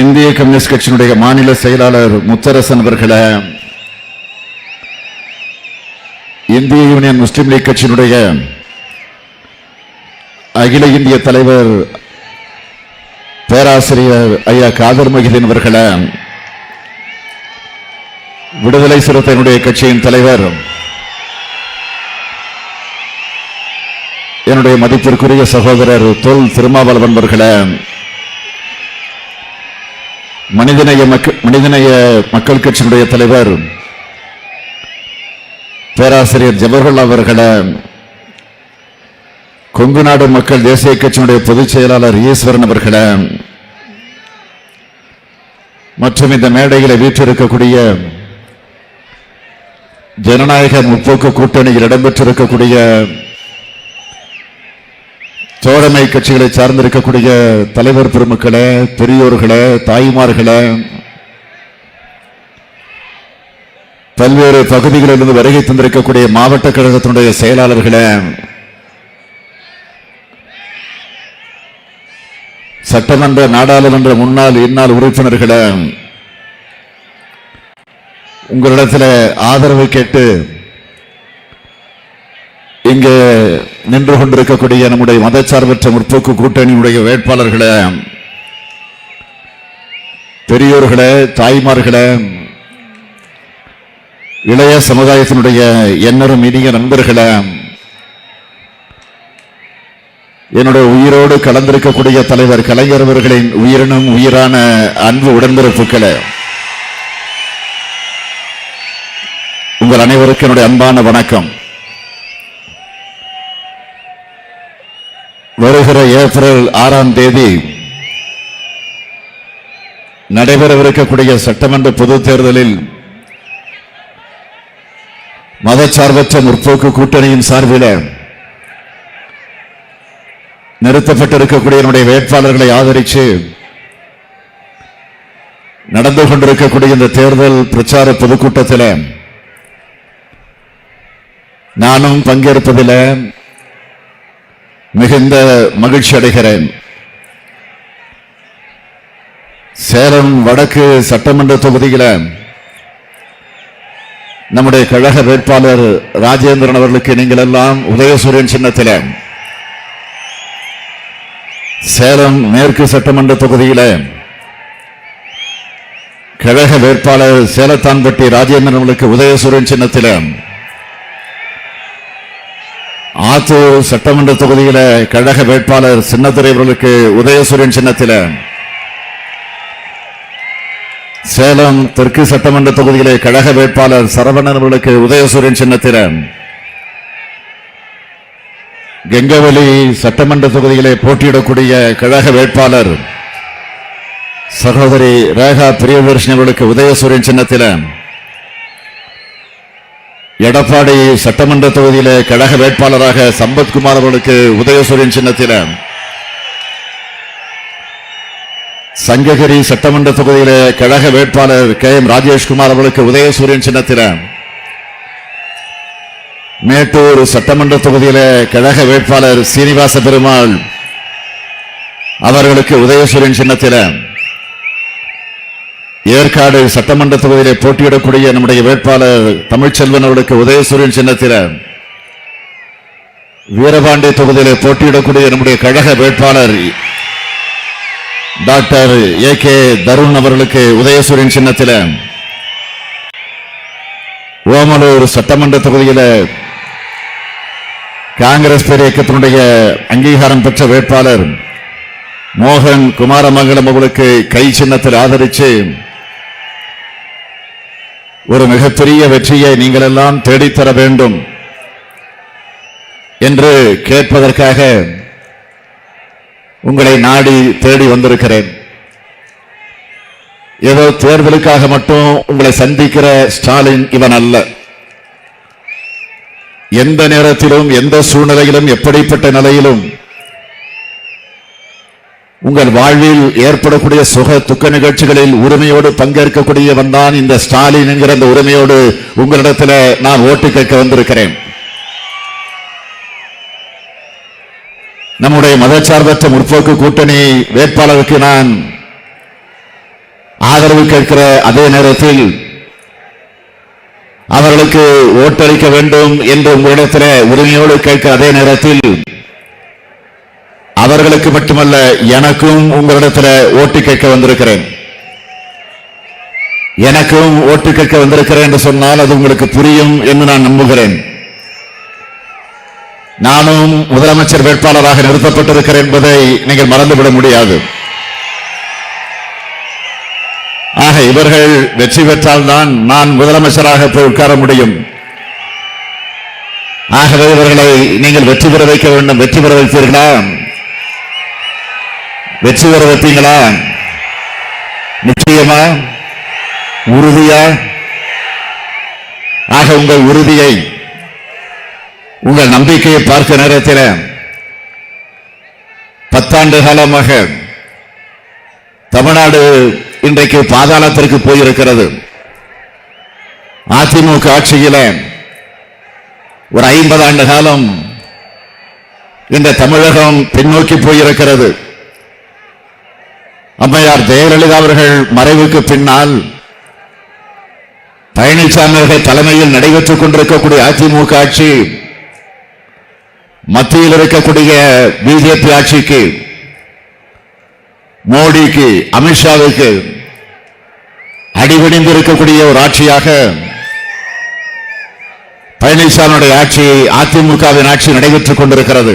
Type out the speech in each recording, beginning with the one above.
இந்திய கம்யூனிஸ்ட் கட்சியினுடைய மாநில செயலாளர் முத்தரசன் அவர்களே, இந்திய யூனியன் முஸ்லிம் லீக் கட்சியினுடைய அகில இந்திய தலைவர் பேராசிரியர் ஐயா காதர் மொஹிதீன் அவர்களே, விடுதலை சிறுத்தையினுடைய கட்சியின் தலைவர் என்னுடைய மதிப்பிற்குரிய சகோதரர் தொல் திருமாவளவன் அவர்களே, மனிதநேய மக்கள் கட்சியினுடைய தலைவர் பேராசிரியர் ஜவஹர்லால் அவர்களே, கொங்கு நாடு மக்கள் தேசிய கட்சியினுடைய பொதுச் செயலாளர் ஈஸ்வரன் அவர்களே, மற்றும் இந்த மேடையில் வீற்றிருக்கக்கூடிய ஜனநாயக முற்போக்கு கூட்டணியில் இடம்பெற்றிருக்கக்கூடிய தோழமை கட்சிகளை சார்ந்திருக்கக்கூடிய தலைவர் பெருமக்களே, பெரியோர்களே, தாய்மார்களே, பல்வேறு பகுதிகளிலிருந்து வருகை தந்திருக்கக்கூடிய மாவட்ட கழகத்தினுடைய செயலாளர்களே, சட்டமன்ற நாடாளுமன்ற முன்னாள் இந்நாள் உறுப்பினர்களே, உங்களிடத்தில் ஆதரவு கேட்டு இங்கே நின்று கொண்டிருக்கக்கூடிய நம்முடைய மதச்சார்பற்ற முற்போக்கு கூட்டணியுடைய வேட்பாளர்களே, பெரியோர்களே, தாய்மார்களே, இளைய சமுதாயத்தினுடைய எண்ணரும் இனிய நண்பர்களே, என்னுடைய உயிரோடு கலந்திருக்கக்கூடிய தலைவர் கலைஞர் அவர்களின் உயிரினும் உயிரான அன்பு உடன்பிறப்புகளே, உங்கள் அனைவருக்கும் என்னுடைய அன்பான வணக்கம். வருகிற ஏப்ரல் 6ஆம் தேதி நடைபெறவிருக்கக்கூடிய சட்டமன்ற பொதுத் தேர்தலில் மதச்சார்பற்ற முற்போக்கு கூட்டணியின் சார்பில் நிறுத்தப்பட்டிருக்கக்கூடிய என்னுடைய வேட்பாளர்களை ஆதரித்து நடந்து கொண்டிருக்கக்கூடிய இந்த தேர்தல் பிரச்சார பொதுக்கூட்டத்தில் நானும் பங்கேற்பதில் மிகுந்த மகிழ்ச்சி அடைகிறேன். சேலம் வடக்கு சட்டமன்ற தொகுதியில் நம்முடைய கழக வேட்பாளர் ராஜேந்திரன் அவர்களுக்கு நீங்கள் எல்லாம் உதயசூரியன் சின்னத்தில், சேலம் மேற்கு சட்டமன்ற தொகுதியில் கழக வேட்பாளர் சேலத்தான்பட்டி ராஜேந்திரன் அவர்களுக்கு உதயசூரியன் சின்னத்தில், ஆத்தூர் சட்டமன்ற தொகுதியில கழக வேட்பாளர் சின்னத்துரை அவர்களுக்கு உதயசூரியன் சின்னத்தில், சேலம் தெற்கு சட்டமன்ற தொகுதியிலே கழக வேட்பாளர் சரவணன் அவர்களுக்கு உதயசூரியன் சின்னத்தில், கெங்கவெளி சட்டமன்ற தொகுதியிலே போட்டியிடக்கூடிய கழக வேட்பாளர் சகோதரி ரேகா பிரியதர்ஷினி அவர்களுக்கு உதயசூரியன் சின்னத்தில், எடப்பாடி சட்டமன்ற தொகுதியிலே கழக வேட்பாளராக சம்பத்குமார் அவர்களுக்கு உதயசூரியன் சின்னத்தில், சங்ககிரி சட்டமன்ற தொகுதியிலே கழக வேட்பாளர் KM ராஜேஷ்குமார் அவர்களுக்கு உதயசூரியன் சின்னத்தில், மேட்டூர் சட்டமன்ற தொகுதியிலே கழக வேட்பாளர் சீனிவாச பெருமாள் அவர்களுக்கு உதயசூரியன் சின்னத்தில், ஏற்காடு சட்டமன்ற தொகுதியிலே போட்டியிடக்கூடிய நம்முடைய வேட்பாளர் தமிழ்ச்செல்வன் அவர்களுக்கு உதயசூரியன் சின்னத்தில், வீரபாண்டி தொகுதியிலே போட்டியிடக்கூடிய நம்முடைய கழக வேட்பாளர் டாக்டர் AK தருண் அவர்களுக்கு உதயசூரியன் சின்னத்தில், ஓமலூர் சட்டமன்ற தொகுதியில் காங்கிரஸ் பேரியக்கத்தினுடைய அங்கீகாரம் பெற்ற வேட்பாளர் மோகன் குமாரமங்கலம் அவர்களுக்கு கை சின்னத்தில் ஆதரித்து ஒரு மிகப்பெரிய வெற்றியை நீங்கள் எல்லாம் தேடித்தர வேண்டும் என்று கேட்பதற்காக உங்களை நாடி தேடி வந்திருக்கிறேன். ஏதோ தேர்தலுக்காக மட்டும் உங்களை சந்திக்கிற ஸ்டாலின் இவன் அல்ல. எந்த நேரத்திலும் எந்த சூழ்நிலையிலும் எப்படிப்பட்ட நிலையிலும் உங்கள் வாழ்வில் ஏற்படக்கூடிய சுக துக்க நிகழ்ச்சிகளில் உரிமையோடு பங்கேற்கக்கூடியவன் தான் இந்த ஸ்டாலின் என்கிற அந்த உரிமையோடு உங்களிடத்தில் நான் ஓட்டு கேட்க வந்திருக்கிறேன். நம்முடைய மதச்சார்பற்ற முற்போக்கு கூட்டணி வேட்பாளருக்கு நான் ஆதரவு கேட்கிற அதே நேரத்தில் அவர்களுக்கு ஓட்டளிக்க வேண்டும் என்று உங்களிடத்தில் உரிமையோடு கேட்கிற அதே நேரத்தில் அவர்களுக்கு மட்டுமல்ல எனக்கும் உங்களிடத்தில் ஓட்டு கேட்க வந்திருக்கிறேன். எனக்கும் ஓட்டு கேட்க வந்திருக்கிறேன் என்று சொன்னால் அது உங்களுக்கு புரியும் என்று நான் நம்புகிறேன். நானும் முதலமைச்சர் வேட்பாளராக நிறுத்தப்பட்டிருக்கிறேன் என்பதை நீங்கள் மறந்துவிட முடியாது. ஆக இவர்கள் வெற்றி பெற்றால் தான் நான் முதலமைச்சராக போய் உட்கார முடியும். ஆகவே இவர்களை நீங்கள் வெற்றி பெற வைக்க வேண்டும். வெற்றி பெற வைப்பீர்களா? வெற்றி பெற வைப்பீங்களா? நிச்சயமா? உறுதியா? ஆக உங்கள் உறுதியை, உங்கள் நம்பிக்கையை பார்க்க நேரத்தில் 10 ஆண்டு காலமாக தமிழ்நாடு இன்றைக்கு பாதாளத்திற்கு போயிருக்கிறது. அதிமுக ஆட்சியில ஒரு 50 ஆண்டு காலம் இந்த தமிழகம் பின்னோக்கி போயிருக்கிறது. அம்மையார் ஜெயலலிதா அவர்கள் மறைவுக்கு பின்னால் பழனிசாமி அவர்கள் தலைமையில் நடைபெற்றுக் கொண்டிருக்கக்கூடிய அதிமுக ஆட்சி மத்தியில் இருக்கக்கூடிய பிஜேபி ஆட்சிக்கு, மோடிக்கு, அமித்ஷாவுக்கு அடிபணிந்து இருக்கக்கூடிய ஒரு ஆட்சியாக பழனிசாமியுடைய ஆட்சி, அதிமுகவின் ஆட்சி நடைபெற்றுக் கொண்டிருக்கிறது.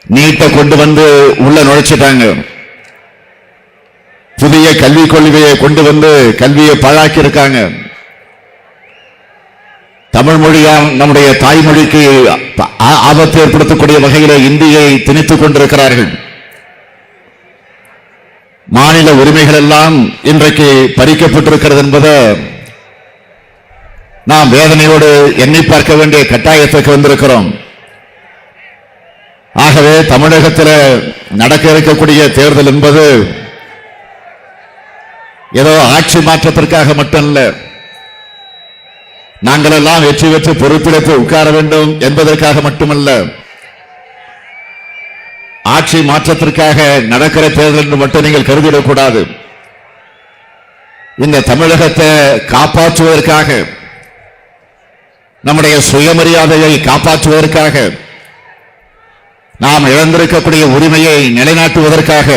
நீட்டை கொண்டு வந்து உள்ள நுழைச்சிட்டாங்க. புதிய கல்விக் கொள்கையை கொண்டு வந்து கல்வியை பாழாக்கி இருக்காங்க. தமிழ் மொழியா நம்முடைய தாய்மொழிக்கு ஆபத்து ஏற்படுத்தக்கூடிய வகையில் இந்தியை திணித்துக் கொண்டிருக்கிறார்கள். மாநில உரிமைகள் எல்லாம் இன்றைக்கு பறிக்கப்பட்டிருக்கிறது என்பதை நாம் வேதனையோடு எண்ணி பார்க்க வேண்டிய கட்டாயத்துக்கு வந்திருக்கிறோம். ஆகவே தமிழகத்தில் நடக்க இருக்கக்கூடிய தேர்தல் என்பது ஏதோ ஆட்சி மாற்றத்திற்காக மட்டுமல்ல, நாங்கள் எல்லாம் வெற்றி பெற்று பொறுப்பிடத்தை உட்கார வேண்டும் என்பதற்காக மட்டுமல்ல, ஆட்சி மாற்றத்திற்காக நடக்கிற தேர்தல் என்று மட்டும் நீங்கள் கருதிடக்கூடாது. இந்த தமிழகத்தை காப்பாற்றுவதற்காக, நம்முடைய சுயமரியாதையை காப்பாற்றுவதற்காக, நாம் இழந்திருக்கக்கூடிய உரிமையை நிலைநாட்டுவதற்காக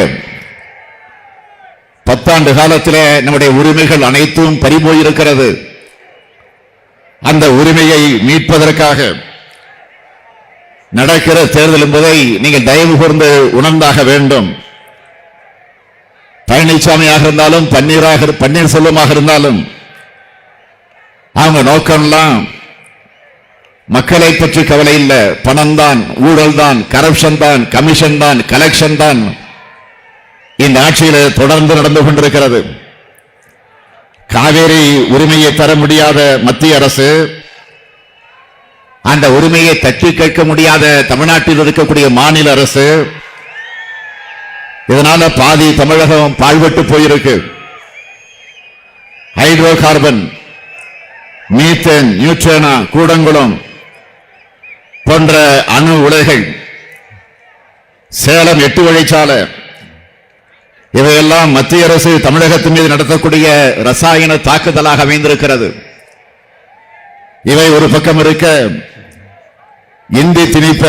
10 ஆண்டு காலத்தில் நம்முடைய உரிமைகள் அனைத்தும் பறிபோயிருக்கிறது. அந்த உரிமையை மீட்பதற்காக நடக்கிற தேர்தல் என்பதை நீங்கள் தயவு கூர்ந்து உணர்ந்தாக வேண்டும். பழனிசாமியாக இருந்தாலும் பன்னீர்செல்வமாக இருந்தாலும் அவங்க நோக்கம்லாம் மக்களை பற்றி கவலை இல்லை. பணம் தான், ஊழல் தான், கரப்ஷன் தான், கமிஷன் தான், கலெக்ஷன் தான் இந்த ஆட்சியில் தொடர்ந்து நடந்து கொண்டிருக்கிறது. காவேரி உரிமையை தர முடியாத மத்திய அரசு, அந்த உரிமையை தட்டி கேட்க முடியாத தமிழ்நாட்டில் இருக்கக்கூடிய மாநில அரசு, இதனால பாதி தமிழகம் பாழ்பட்டு போயிருக்கு. ஹைட்ரோ கார்பன், மீத்தேன், நியூட்ரேனா, கூடங்குளம் போன்ற அணு உலைகள், சேலம் 8 வழிச்சாலை, இவையெல்லாம் மத்திய அரசு தமிழகத்தின் மீது நடத்தக்கூடிய ரசாயன தாக்குதலாக அமைந்திருக்கிறது. இவை ஒரு பக்கம் இருக்க, இந்தி திணிப்ப,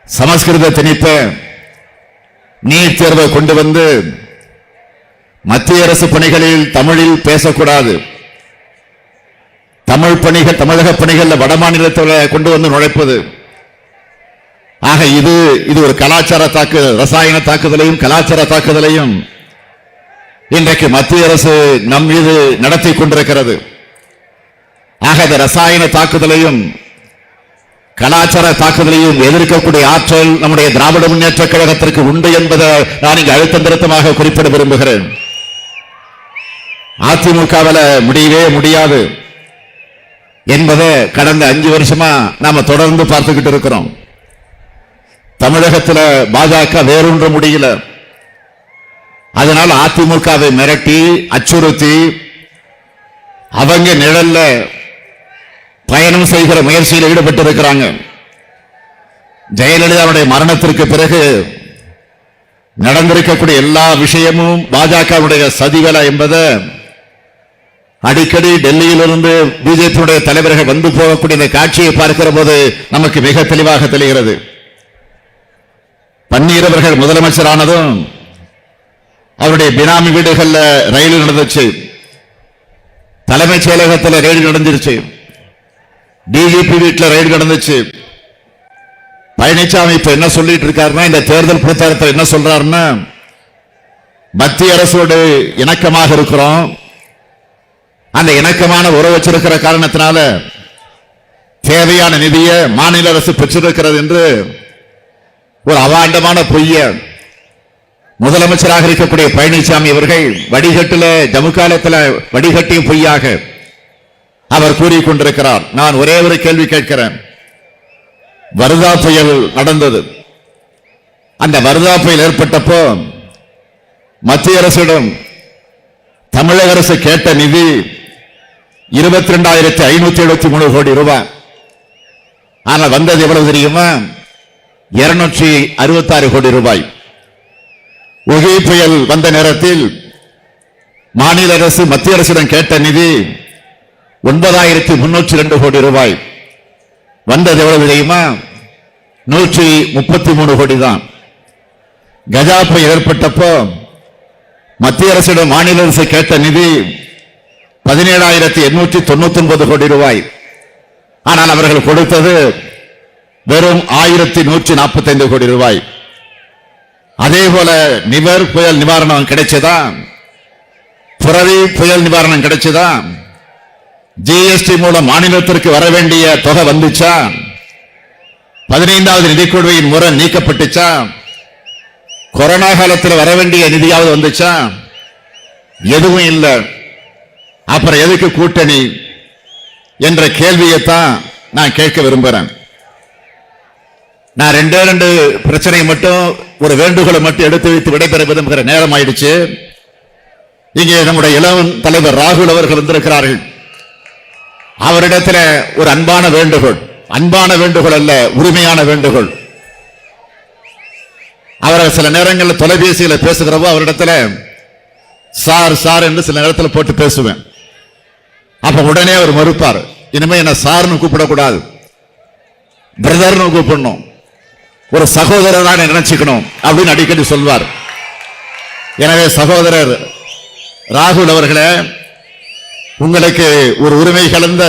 சமஸ்கிருத திணிப்ப, நீட் தேர்வை கொண்டு வந்து மத்திய அரசு பணிகளில் தமிழில் பேசக்கூடாது, தமிழக பணிகள் வடமாநிலத்தில் கொண்டு வந்து நுழைப்பது. ஆக இது ஒரு கலாச்சார தாக்குதல், ரசாயன தாக்குதலையும் கலாச்சார தாக்குதலையும் இன்றைக்கு மத்திய அரசு நம் மீது நடத்தி கொண்டிருக்கிறது. ஆக இந்த ரசாயன தாக்குதலையும் கலாச்சார தாக்குதலையும் எதிர்க்கக்கூடிய ஆற்றல் நம்முடைய திராவிட முன்னேற்ற கழகத்திற்கு உண்டு என்பதை நான் இங்கு அழுத்தம் திருத்தமாக குறிப்பிட விரும்புகிறேன். அதிமுகவில் முடியவே முடியாது என்பதை கடந்த 5 வருஷமா நாம தொடர்ந்து பார்த்துக்கிட்டு இருக்கிறோம். தமிழகத்தில் பாஜக வேறொன்று முடியல. அதனால் அதிமுகவை மிரட்டி அச்சுறுத்தி அவங்க நிழல்ல பயணம் செய்கிற முயற்சியில் ஈடுபட்டிருக்கிறாங்க. ஜெயலலிதாவுடைய மரணத்திற்கு பிறகு நடந்திருக்கக்கூடிய எல்லா விஷயமும் பாஜகவுடைய சதிவேலை என்பதை அடிக்கடி டெல்லியிலிருந்து பிஜேபியுடைய தலைவர்கள் வந்து போகக்கூடிய இந்த காட்சியை பார்க்கிற போது நமக்கு மிக தெளிவாக தெரிகிறது. பன்னீர் அவர்கள் முதலமைச்சரானதும் அவருடைய பினாமி வீடுகள்ல ரயில் நடந்துச்சு, தலைமைச் செயலகத்தில் ரயில் நடந்துருச்சு, டிஜிபி வீட்டில் ரயில் நடந்துச்சு. பழனிசாமி இப்ப என்ன சொல்லிட்டு இருக்காருன்னா, இந்த தேர்தல் பிரச்சாரத்தில் என்ன சொல்றாருன்னா, மத்திய அரசோடு இணக்கமாக இருக்கிறோம், அந்த இணக்கமான உறவு வச்சிருக்கிற காரணத்தினால தேவையான நிதியை மாநில அரசு பெற்றிருக்கிறது என்று ஒரு அவாண்டமான பொய்ய முதலமைச்சராக இருக்கக்கூடிய பழனிசாமி அவர்கள் வடிகட்டில ஜம்மு காலத்தில் வடிகட்டிய பொய்யாக அவர் கூறிக்கொண்டிருக்கிறார். நான் ஒரே ஒரு கேள்வி கேட்கிறேன். வர்தா புயல் நடந்தது. அந்த வர்தா புயல் ஏற்பட்டப்போ மத்திய அரசிடம் தமிழக அரசு கேட்ட நிதி 22,573 கோடி ரூபாய். ஆனால் வந்தது எவ்வளவு தெரியுமா? 266 கோடி ரூபாய். ஒகி புயல் வந்த நேரத்தில் மாநில அரசு மத்திய அரசிடம் கேட்ட நிதி 9,302 கோடி ரூபாய். வந்தது எவ்வளவு தெரியுமா? 133 கோடி தான். கஜா புயல் ஏற்பட்டப்போ மத்திய அரசிடம் மாநில அரசு கேட்ட நிதி 17,899 கோடி ரூபாய். ஆனால் அவர்கள் கொடுத்தது வெறும் 1,145 கோடி ரூபாய். அதே போல நிவர் புயல் நிவாரணம் கிடைச்சதா? புரவி புயல் நிவாரணம் கிடைச்சதா? ஜிஎஸ்டி மூலம் மாநிலத்திற்கு வர வேண்டிய தொகை வந்துச்சா? 15வது நிதிக்குழுவின் முறை நீக்கப்பட்டுச்சா? கொரோனா காலத்தில் வர வேண்டிய நிதியாவது வந்துச்சா? எதுவும் இல்லை. அப்புறம் எதுக்கு கூட்டணி என்ற கேள்வியைத்தான் நான் கேட்க விரும்புகிறேன். நான் ரெண்டு பிரச்சனை மட்டும், ஒரு வேண்டுகோளை மட்டும் எடுத்து வைத்து விடைபெற விரும்புகிற நேரம் ஆயிடுச்சு. இங்கே நம்முடைய இளம் தலைவர் ராகுல் அவர்கள் வந்திருக்கிறார்கள். அவரிடத்தில் ஒரு அன்பான வேண்டுகோள், அன்பான வேண்டுகோள் அல்ல, உரிமையான வேண்டுகோள். அவர் சில நேரங்களில் தொலைபேசியில் பேசுகிறப்போ அவரிடத்துல சார் சார் என்று சில நேரத்தில் போட்டு பேசுவேன். அப்ப உடனே அவர் மறுப்பார். இனிமே என்ன சார்னு கூப்பிடக்கூடாது, பிரதர்னு கூப்பிடணும், ஒரு சகோதரராக நினைச்சுக்கணும் அப்படின்னு அடிக்கடி சொல்வார். எனவே சகோதரர் ராகுல் அவர்களே, உங்களுக்கு ஒரு உரிமை கலந்த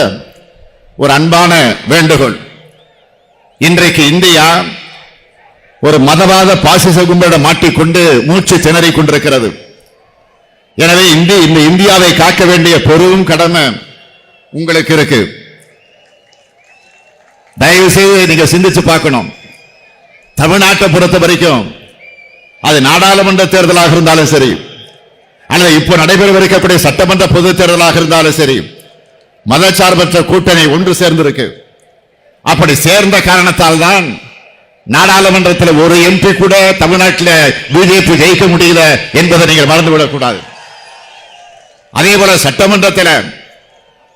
ஒரு அன்பான வேண்டுகோள். இன்றைக்கு இந்தியா ஒரு மதவாத பாசிச கும்பலிடம் மாட்டிக்கொண்டு மூச்சு திணறிக் கொண்டிருக்கிறது. எனவே இந்த இந்தியாவை காக்க வேண்டிய பெரும் கடமை உங்களுக்கு இருக்கு. தயவு செய்து நீங்க சிந்திச்சு பார்க்கணும். தமிழ்நாட்டை பொறுத்த வரைக்கும் அது நாடாளுமன்ற தேர்தலாக இருந்தாலும் சரி, அல்லது இப்போ நடைபெறவிருக்கக்கூடிய சட்டமன்ற பொது தேர்தலாக இருந்தாலும் சரி, மதச்சார்பற்ற கூட்டணி ஒன்று சேர்ந்திருக்கு. அப்படி சேர்ந்த காரணத்தால் தான் நாடாளுமன்றத்தில் ஒரு எம்பி கூட தமிழ்நாட்டில் பிஜேபி ஜெயிக்க முடியல என்பதை நீங்கள் மறந்துவிடக் கூடாது. அதே போல சட்டமன்றத்தில்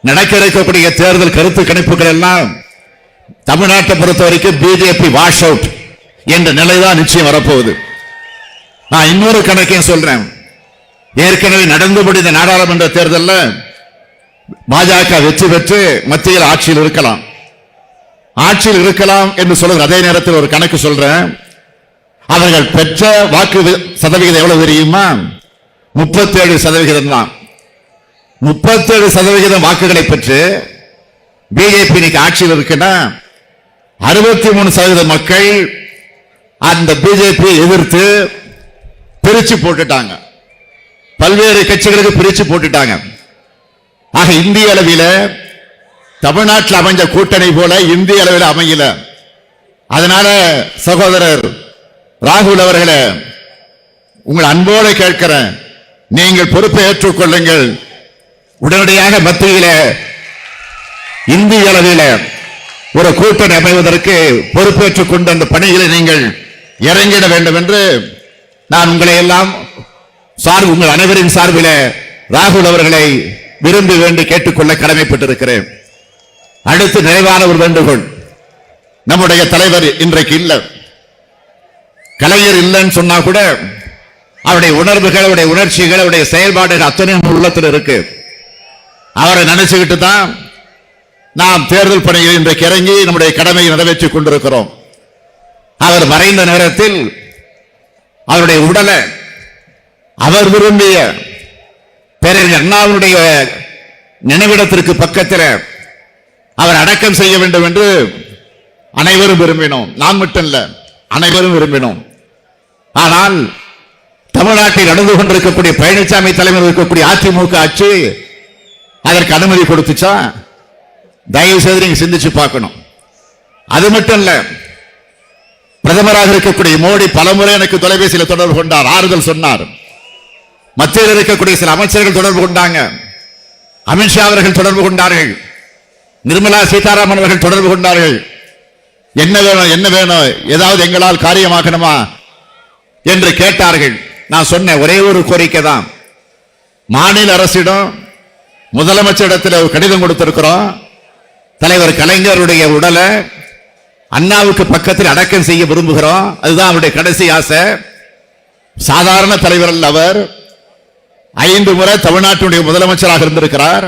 நடக்க இருக்கக்கூடிய தேர்தல் கருத்து கணிப்புகள் எல்லாம் தமிழ்நாட்டை பொறுத்த வரைக்கும் பிஜேபி வாஷ் அவுட் என்ற நிலைதான் நிச்சயம் வரப்போகுது. நான் இன்னொரு கணக்கையும் சொல்றேன். ஏற்கனவே நடந்து முடிந்த நாடாளுமன்ற தேர்தலில் பாஜக வெற்றி பெற்று மத்தியில் ஆட்சியில் இருக்கலாம், ஆட்சியில் இருக்கலாம் என்று சொல்ற அதே நேரத்தில் ஒரு கணக்கு சொல்றேன். அவர்கள் பெற்ற வாக்கு சதவிகிதம் எவ்வளவு தெரியுமா? 37% தான். 37% வாக்குகளை பெற்று பிஜேபி இன்னைக்கு ஆட்சியில் இருக்குன்னா 63% மக்கள் அந்த பிஜேபி எதிர்த்து பிரிச்சு போட்டுட்டாங்க, பல்வேறு கட்சிகளுக்கு பிரிச்சு போட்டுட்டாங்க. ஆக இந்திய அளவில் தமிழ்நாட்டில் அமைஞ்ச கூட்டணி போல இந்திய அளவில் அமையல. அதனால சகோதரர் ராகுல் அவர்களே, உங்கள் அன்போடு கேட்கிறேன், நீங்கள் பொறுப்பை ஏற்றுக்கொள்ளுங்கள். உடனடியாக மத்தியில இந்திய அளவில் ஒரு கூட்டணி அமைவதற்கு பொறுப்பேற்றுக் கொண்டு அந்த பணிகளை நீங்கள் இறங்கிட வேண்டும் என்று நான் உங்களை எல்லாம் உங்கள் அனைவரின் சார்பில் ராகுல் அவர்களை விரும்பி வேண்டி கேட்டுக்கொள்ள கடமைப்பட்டிருக்கிறேன். அடுத்து நிறைவான ஒரு வேண்டுகோள். நம்முடைய தலைவர் இன்றைக்கு இல்ல. கலைஞர் இல்லைன்னு சொன்னா கூட அவருடைய உணர்வுகள், அவருடைய உணர்ச்சிகள், அவருடைய செயல்பாடுகள் அத்தனை உள்ளத்தில் இருக்கு. அவரை நினைச்சுக்கிட்டு தான் நாம் தேர்தல் பணியில் இன்றைக்கு இறங்கி நம்முடைய கடமையை நிறைவேற்றிக் கொண்டிருக்கிறோம். அவர் மறைந்த நேரத்தில் அவருடைய உடலை அவர் விரும்பிய பேரறிஞர் அண்ணாவுடைய நினைவிடத்திற்கு பக்கத்தில் அவர் அடக்கம் செய்ய வேண்டும் என்று அனைவரும் விரும்பினோம். நான் மட்டும் இல்ல, அனைவரும் விரும்பினோம். ஆனால் தமிழ்நாட்டில் நடந்து கொண்டிருக்கக்கூடிய பழனிசாமி தலைமையில் இருக்கக்கூடிய அதிமுக ஆட்சி அதற்கு அனுமதி கொடுத்துச்சா? தயவு செய்து நீங்க சிந்திச்சு பார்க்கணும். அது மட்டும் இல்ல, பிரதமராக இருக்கக்கூடிய மோடி பலமுறை எனக்கு தொலைபேசியில் தொடர்பு கொண்டார், ஆறுதல் சொன்னார். மத்தியில் இருக்கக்கூடிய சில அமைச்சர்கள் தொடர்பு கொண்டாங்க, அமித்ஷா அவர்கள் தொடர்பு கொண்டார்கள், நிர்மலா சீதாராமன் அவர்கள் தொடர்பு கொண்டார்கள். என்ன வேணும், என்ன வேணும், ஏதாவது எங்களால் காரியமாக்கணுமா என்று கேட்டார்கள். நான் சொன்ன ஒரே ஒரு கோரிக்கை தான், மாநில அரசிடம் முதலமைச்சரிடத்தில் ஒரு கடிதம் கொடுத்திருக்கிறோம். தலைவர் கலைஞருடைய உடலை அண்ணாவுக்கு பக்கத்தில் அடக்கம் செய்ய விரும்புகிறோம். அதுதான் அவருடைய கடைசி ஆசை. சாதாரண தலைவர் அல்ல அவர். 5 முறை தமிழ்நாட்டுடைய முதலமைச்சராக இருந்திருக்கிறார்.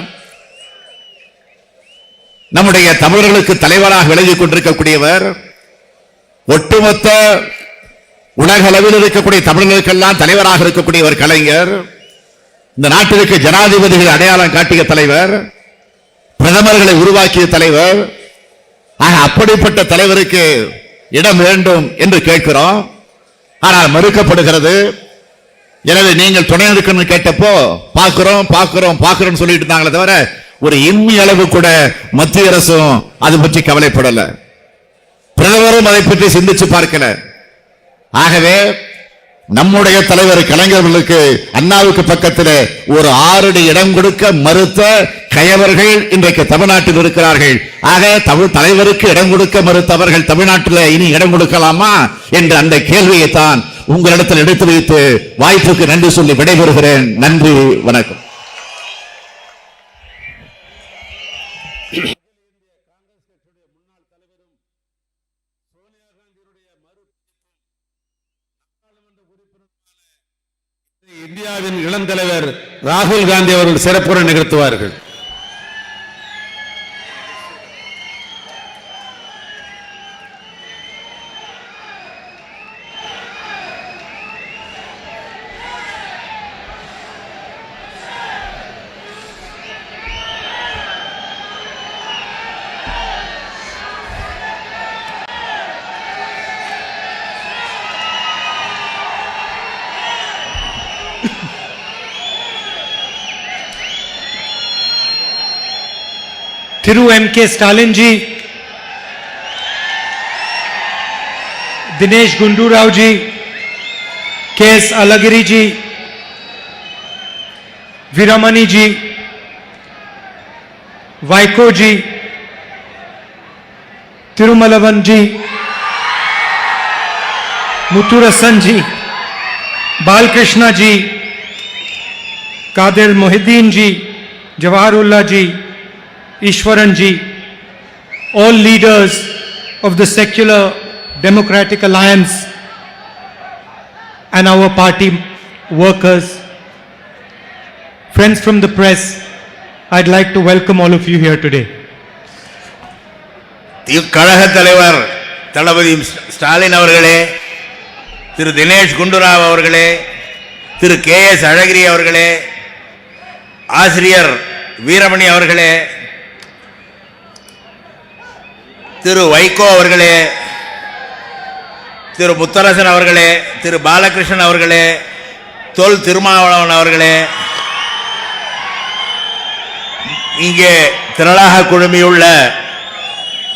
நம்முடைய தமிழர்களுக்கு தலைவராக விலகிக் கொண்டிருக்கக்கூடியவர். ஒட்டுமொத்த உலக அளவில் இருக்கக்கூடிய தமிழர்களுக்கெல்லாம் தலைவராக இருக்கக்கூடியவர் கலைஞர். இந்த நாட்டிற்கு ஜனாதிபதிகள் அடையாளம் காட்டிய தலைவர், பிரதமர்களை உருவாக்கிய தலைவர். அப்படிப்பட்ட தலைவருக்கு இடம் வேண்டும் என்று கேட்கிறோம். ஆனால் மறுக்கப்படுகிறது. எனவே நீங்கள் துணை இருக்கணும்னு கேட்டப்போ பார்க்கிறோம் பார்க்கிறோம் பார்க்கிறோம் சொல்லிட்டு இருந்தாங்களே தவிர ஒரு இம்மி அளவு கூட மத்திய அரசும் அது பற்றி கவலைப்படல, பிரதமரும் அதை பற்றி சிந்திச்சு பார்க்கல. ஆகவே நம்முடைய தலைவர் கலைஞர்களுக்கு அண்ணாவுக்கு பக்கத்தில் ஒரு 6 அடி இடம் கொடுக்க மறுத்த கயவர்கள் இன்றைக்கு தமிழ்நாட்டில் இருக்கிறார்கள். ஆக தமிழ் தலைவருக்கு இடம் கொடுக்க மறுத்தவர்கள் தமிழ்நாட்டில் இனி இடம் கொடுக்கலாமா என்ற அந்த கேள்வியை தான் உங்களிடத்தில் எடுத்து வைத்து வாய்ப்புக்கு நன்றி சொல்லி விடைபெறுகிறேன். நன்றி, வணக்கம். இந்தியாவின் இளம் தலைவர் ராகுல் காந்தி அவர்கள் சிறப்புரை நிகழ்த்துவார்கள். Thiru M.K. Stalin ji, Dinesh Gundu Rao ji, K.S. Alagiri ji, Viramani ji, Vaiko ji, Tirumalavan ji, Muthurasan ji, Balkrishna ji, Kadir Mohiddin ji, Jawaharullah ji, Ishwaran ji, all leaders of the Secular Democratic Alliance and our party workers, friends from the press, I'd like to welcome all of you here today. கழக தலைவர் தளபதி ஸ்டாலின் அவர்களே, திரு தினேஷ் குண்டுராவ் அவர்களே, திரு K.S. அழகிரி அவர்களே, ஆசிரியர் வீரமணி அவர்களே, திரு வைகோ அவர்களே, திரு முத்தரசன் அவர்களே, திரு பாலகிருஷ்ணன் அவர்களே, தொல் திருமாவளவன் அவர்களே, இங்கே திரளாக குழுமியுள்ள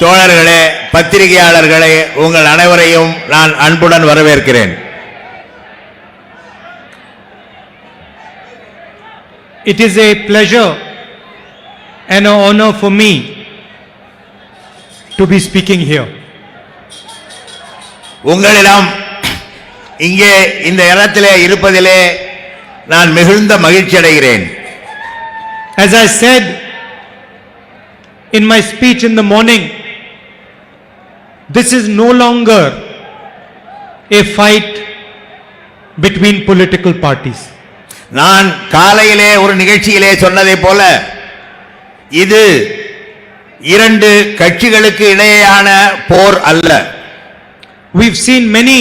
தோழர்களே, பத்திரிகையாளர்களே, உங்கள் அனைவரையும் நான் அன்புடன் வரவேற்கிறேன். It is a pleasure and an honor for me to be speaking here. உங்களிடம் இங்கே இந்த இடத்திலே இருப்பதிலே நான் மிகுந்த மகிழ்ச்சி அடைகிறேன். As I said in my speech in the morning, this is no longer a fight between political parties. நான் காலையிலே ஒரு நிகழ்ச்சியிலே சொன்னதை போல இது இரண்டு கட்சிகளுக்கு இடையேயான போர் அல்ல. We've seen many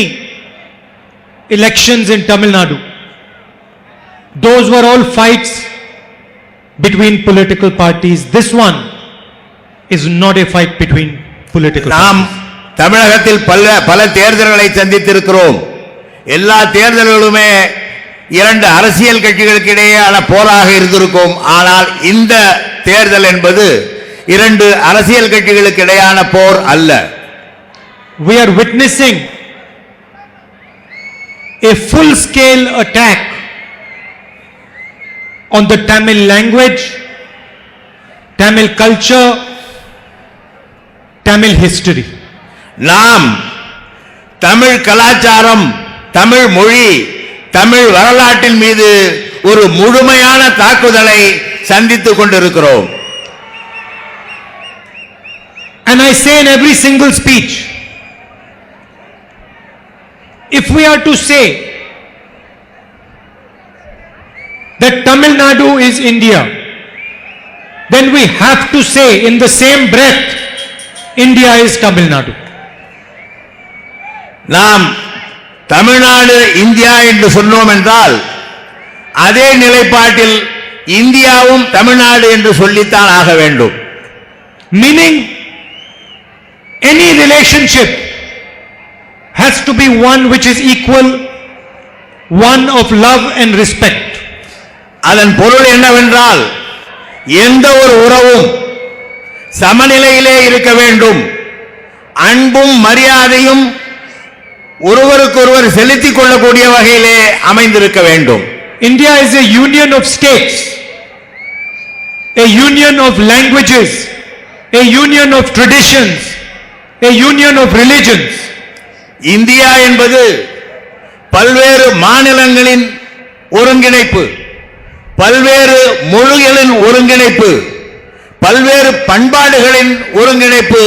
elections in Tamil Nadu. Those were all fights between political parties. This one is not a fight between political நாம் parties. தமிழகத்தில் பல தேர்தல்களை சந்தித்திருக்கிறோம். எல்லா தேர்தல்களுமே இரண்டு அரசியல் கட்சிகளுக்கு இடையேயான போராக இருந்திருக்கும். ஆனால் இந்த தேர்தல் என்பது இரண்டு அரசியல் கட்சிகளுக்கு இடையான போர் அல்ல. We are witnessing a full scale attack on the Tamil language, Tamil culture, Tamil history. நாம் தமிழ் கலாச்சாரம், தமிழ் மொழி, தமிழ் வரலாற்றின் மீது ஒரு முழுமையான தாக்குதலை சந்தித்துக் கொண்டிருக்கிறோம். And I say in every single speech, if we are to say that Tamil Nadu is India, then we have to say in the same breath, India is Tamil Nadu. நாம் தமிழ்நாடு இந்தியா என்று சொன்னோம் என்றால் அதே நிலைப்பாட்டில் இந்தியாவும் தமிழ்நாடு என்று சொல்லித்தான் ஆக வேண்டும். Meaning, any relationship has to be one which is equal, one of love and respect. அதன் பொருள் என்னவென்றால் எந்த ஒரு உறவும் சமநிலையிலே இருக்க வேண்டும். அன்பும் மரியாதையும் ஒருவருக்கொருவர் செலுத்திக் கொள்ளக்கூடிய வகையிலே அமைந்திருக்க வேண்டும். India is a union of states, a union of languages, a union of traditions, a union of religions. India என்பது பல்வேறு மாநிலங்களின் ஒருங்கிணைப்பு, பல்வேறு மொழிகளின் ஒருங்கிணைப்பு, பல்வேறு பண்பாடுகளின் ஒருங்கிணைப்பு,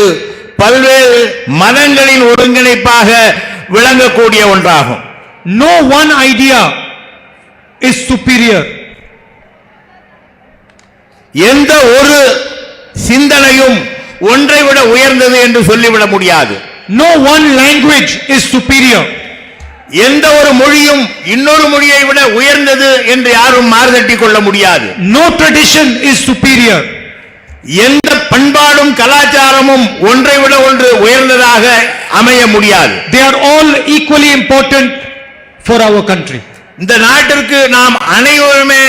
பல்வேறு மதங்களின் ஒருங்கிணைப்பாக விளங்கக்கூடிய ஒன்றாகும். No one idea is superior. எந்த ஒரு சிந்தனையும் ஒன்றை விட உயர்ந்தது என்று சொல்லிவிட முடியாது. No one language is superior. எந்த ஒரு மொழியும் இன்னொரு மொழியை விட உயர்ந்தது என்று யாரும் மாறுதட்டி கொள்ள முடியாது. No tradition is superior. எந்த பண்பாடும் கலாச்சாரமும் ஒன்றை விட ஒன்று உயர்ந்ததாக அமைய முடியாது. They are all equally important for our country. இந்த நாட்டிற்கு நாம் அனைவருமே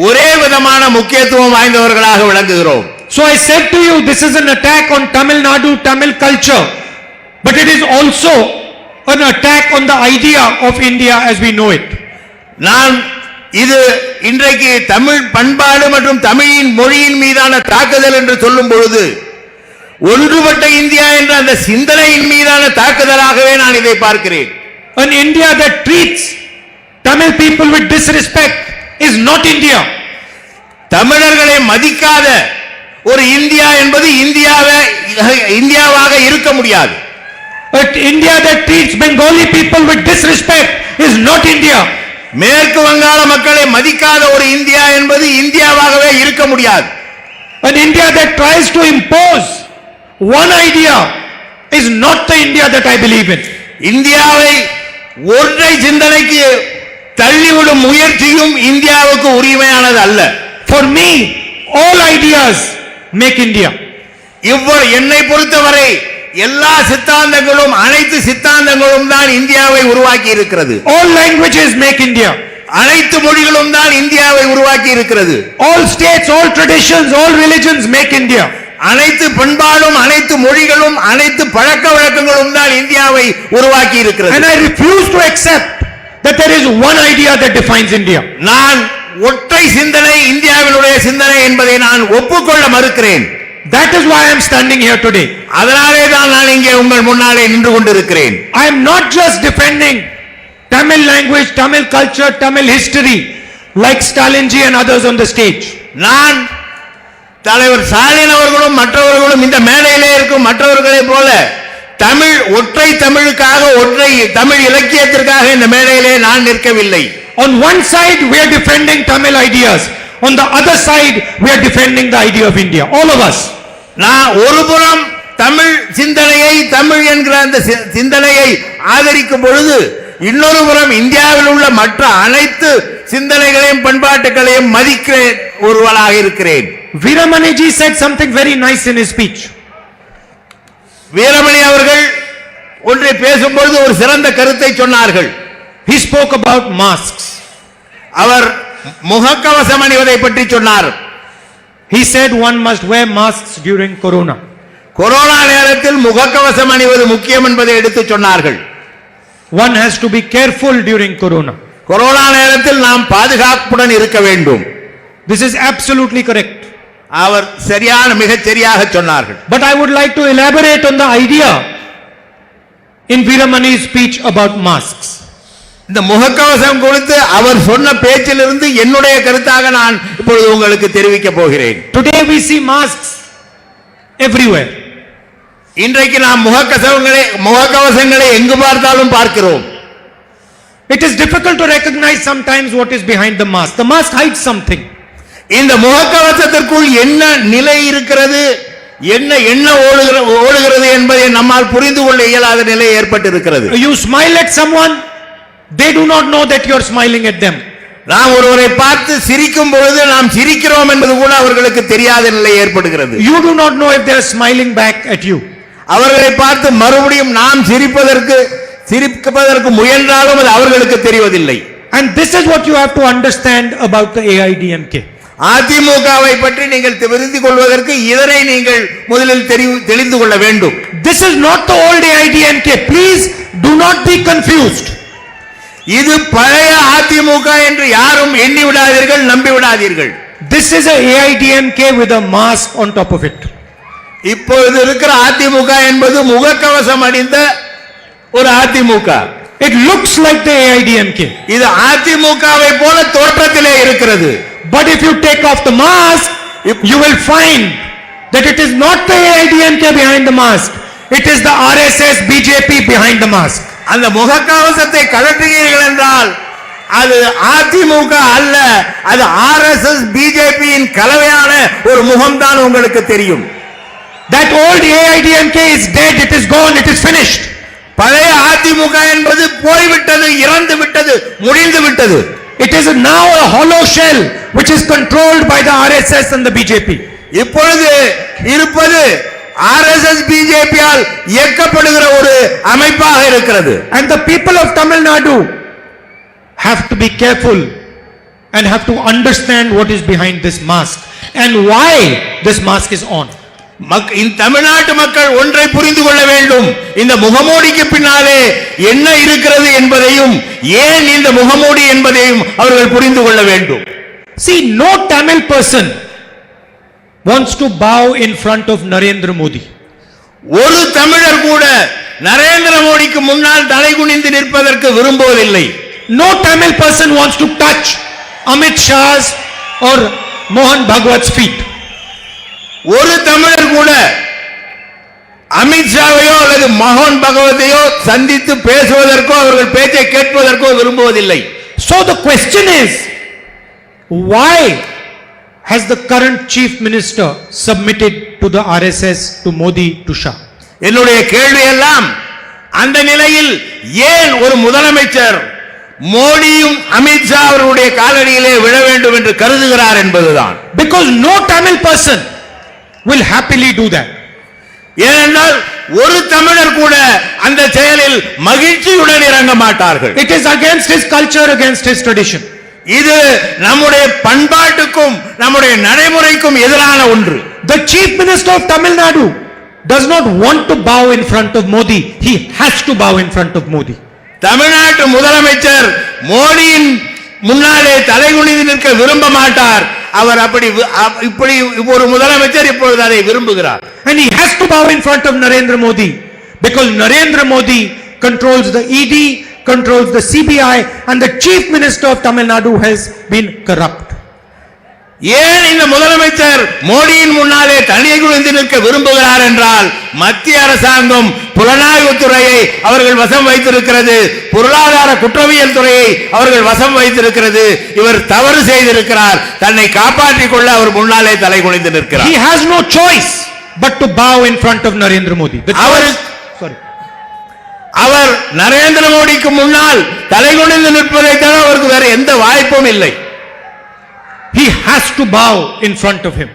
ஒரே விதமான முக்கியத்துவம் வாய்ந்தவர்களாக விளங்குகிறோம். So I said to you, this is an attack on Tamil Nadu, Tamil culture, but it is also an attack on the idea of India as we know it. நான் இது இன்றைக்கு தமிழ் பண்பாடு மற்றும் தமிழின் மொழியின் மீதான தாக்குதல் என்று சொல்லும் பொழுது ஒன்றுபட்ட இந்தியா என்ற அந்த சிந்தனையின் மீதான தாக்குதலாகவே நான் இதை பார்க்கிறேன். An India that treats Tamil people with disrespect is not India. தமிழர்களை மதிக்காத ஒரு இந்தியா என்பது இந்தியாவாக இருக்க முடியாது. But India that treats Bengali people with disrespect is not India. மேற்கு வங்காள மக்களை மதிக்காத ஒரு இந்தியா என்பது இந்தியாவாகவே இருக்க முடியாது. An India that tries to impose one idea is not the India that I believe in. இந்தியாவை ஒற்றை சிந்தனைக்கு தள்ளிவிடும் முயற்சியும் இந்தியாவுக்கு உரிமையானது அல்ல. For me, all ideas make India. என்னை பொறுத்தவரை எல்லா சித்தாந்தங்களும் அனைத்து சித்தாந்தங்களும் தான் இந்தியாவை உருவாக்கி இருக்கிறது. All languages make India. அனைத்து மொழிகளும் தான் இந்தியாவை உருவாக்கி இருக்கிறது. All states, all traditions, all religions make India. அனைத்து பண்பாடும் அனைத்து மொழிகளும் அனைத்து பழக்க வழக்கங்களும் தான் இந்தியாவை உருவாக்கி இருக்கிறது. And I refuse to accept that there is one idea that defines India. நான் ஒற்றை சிந்தனை இந்தியாவினுடைய சிந்தனை என்பதை நான் ஒப்புக்கொள்ள மறுக்கிறேன். That is why I am standing here today. அதனாலே தான் நான் இங்கே உங்கள் முன்னாலே நின்று கொண்டிருக்கிறேன். I am not just defending Tamil language, Tamil culture, Tamil history like Stalinji and others on the stage. நான் தலைவர் ஸ்டாலின் அவர்களும் மற்றவர்களும் இந்த மேடையிலே இருக்கும் மற்றவர்களைப் போல தமிழ் ஒற்றை தமிழுக்காக ஒற்றை தமிழ் இலக்கியத்திற்காக இந்த மேடையிலே நான் நிற்கவில்லை. On one side, we are defending Tamil ideas. On the other side, we are defending the idea of India. All of us. நான் ஒருபுறம் தமிழ் சிந்தனையை தமிழ் என்கிற அந்த சிந்தனையை ஆதரிக்கும் பொழுது இன்னொரு புறம் இந்தியாவில் உள்ள மற்ற அனைத்து சிந்தனைகளையும் பண்பாட்டுகளையும் மதிக்கிற ஒருவராக இருக்கிறேன். Veeramani ji said something very nice in his speech. Veeramani அவர்கள் ஒன்றை பேசும்பொழுது ஒரு சிறந்த கருத்தை சொன்னார்கள். He spoke about masks. அவர் முகக்கவசம் அணிவதை பற்றி சொன்னார். He said one must wear masks during corona. Corona நேரத்தில் முகக்கவசம் அணிவது முக்கியம் என்பதை எடுத்து சொன்னார்கள். One has to be careful during corona. Corona நேரத்தில் நாம் பாதுகாப்புடன் இருக்க வேண்டும். This is absolutely correct. அவர் மிகச் சரியாக சொன்னார்கள். But I would like to elaborate on the idea in Veeramani's speech about masks. இந்த முகக்கவசம் குறித்து அவர் சொன்ன பேச்சிலிருந்து என்னுடைய கருத்தாக நான் இப்பொழுது உங்களுக்கு தெரிவிக்க போகிறேன். Today we see masks everywhere. இன்றைக்கு நாம் முகக்கவசங்களை எங்கு பார்த்தாலும் பார்க்கிறோம். It is difficult to recognize sometimes what is behind the mask. The mask hides something. இந்த முகக்கவசத்திற்குள் என்ன நிலை இருக்கிறது, என்ன ஓடுகிறது என்பதை நம்மால் புரிந்து கொள்ள இயலாத நிலை ஏற்பட்டிருக்கிறது. You smile at someone, they do not know that you are smiling at them. நாம் ஒருவரை பார்த்து சிரிக்கும் பொழுது நாம் சிரிக்கிறோம் என்பது கூட அவர்களுக்கு தெரியாத நிலை ஏற்படுகிறது. You do not know if they are smiling back at you. அவர்களை பார்த்து மறுபடியும் நாம் சிரிப்பதற்கு முயன்றாலும் அது அவர்களுக்கு தெரிவதில்லை. And this is what you have to understand about the AIDMK. அதிமுகவை பற்றி நீங்கள் தெரிந்து கொள்வதற்கு இதனை நீங்கள் முதலில் தெரிந்து கொள்ள வேண்டும். This is not the old AIDMK. Please do not be confused. இது பழைய அதிமுக என்று யாரும் எண்ணி விடாதீர்கள், நம்பி விடாதீர்கள். This is a AIDMK with a mask on top of it. இப்பொழுது இருக்கிற அதிமுக என்பது முகக்கவசம் அணிந்த ஒரு AIADMK. It looks like the AIDMK. இது அதிமுகவை போல தோற்றத்திலே இருக்கிறது. But if you take off the mask, you will find that it is not the AIDMK behind the mask. It is the RSS BJP behind the mask. அந்த முகக்கவசத்தை கழற்றுகிறீர்கள் என்றால் அது அதிமுக அல்ல, அது RSS BJPயின் கலவையான ஒரு முகம்தான் உங்களுக்கு தெரியும். That old AIDMK is dead. It is gone. It is finished. பழைய அதிமுக என்பது போய்விட்டது, இறந்து விட்டது, முடிந்து விட்டது. It is now a hollow shell which is controlled by the RSS and the BJP. இப்பொழுது இருப்பது RSS BJP ஆல் இயக்கப்படுகிற ஒரு அமைப்பாக இருக்கிறது. And the people of Tamil Nadu have to be careful and have to understand what is behind this mask and why this mask is on. தமிழ்நாட்டு மக்கள் ஒன்றை புரிந்து கொள்ள வேண்டும். இந்த முகமூடிக்கு பின்னாலே என்ன இருக்கிறது என்பதையும் ஏன் இந்த முகமூடி என்பதையும் அவர்கள் புரிந்து கொள்ள வேண்டும். See, no Tamil person wants to bow in front of Narendra Modi. ஒரு தமிழர் கூட நரேந்திர மோடிக்கு முன்னால் தலை குனிந்து நிற்பதற்கு விரும்புவதில்லை. No Tamil person wants to touch Amit Shah's or Mohan Bhagwat's feet. ஒரு தமிழர் கூட அமித்ஷாவையோ அல்லது மோகன் பகவத்தையோ சந்தித்து பேசுவதற்கோ அவர்கள் பேச்சை கேட்பதற்கோ விரும்புவதில்லை. So the question is, why has the current chief minister submitted to the RSS, to Modi, to Shah? என்னுடைய கேள்வி எல்லாம் அந்த நிலையில் ஏன் ஒரு முதலமைச்சர் மோடியும் அமித்ஷா அவர்களுடைய காலடியிலே விழ வேண்டும் என்று கருதுகிறார் என்பதுதான். Because no Tamil person will happily do that. ஏனென்றால் ஒரு தமிழர் கூட அந்த செயலில் மகிழ்ச்சியுடன் இறங்க மாட்டார்கள். It is against his culture, against his tradition. இது நம்முடைய பண்பாட்டுக்கும் நம்முடைய நடைமுறைக்கும் எதிரான ஒன்று. The chief minister of Tamil Nadu does not want to bow in front of Modi. He has to bow in front of Modi. தமிழ்நாட்டு முதலமைச்சர் மோடியின் முன்னாலே தலைகுனிந்து நிற்க விரும்ப மாட்டார். அவர் இப்படி ஒரு முதலமைச்சர் இப்பொழுது அதை விரும்புகிறார். And he has to bow in front of Narendra Modi because Narendra Modi controls the ED, controls the CBI, and the chief minister of Tamil Nadu has been corrupt. ஏன் இந்த முதலமைச்சர் மோடியின் முன்னாலே தனி குனிந்து நிற்க விரும்புகிறார் என்றால் மத்திய அரசாங்கம் புலனாய்வுத்துறையை அவர்கள் வசம் வைத்திருக்கிறது, பொருளாதார குற்றவியல் துறையை அவர்கள் வசம் வைத்திருக்கிறது. இவர் தவறு செய்திருக்கிறார், தன்னை காப்பாற்றிக் கொள்ள அவர் முன்னாலே தலை குனிந்து நிற்கிறார். He has no choice but to bow in front of Narendra Modi. அவர் நரேந்திர மோடிக்கு முன்னால் தலை குனிந்து நிற்பதை தவிர அவருக்கு வேற எந்த வாய்ப்பும் இல்லை. He has to bow in front of him.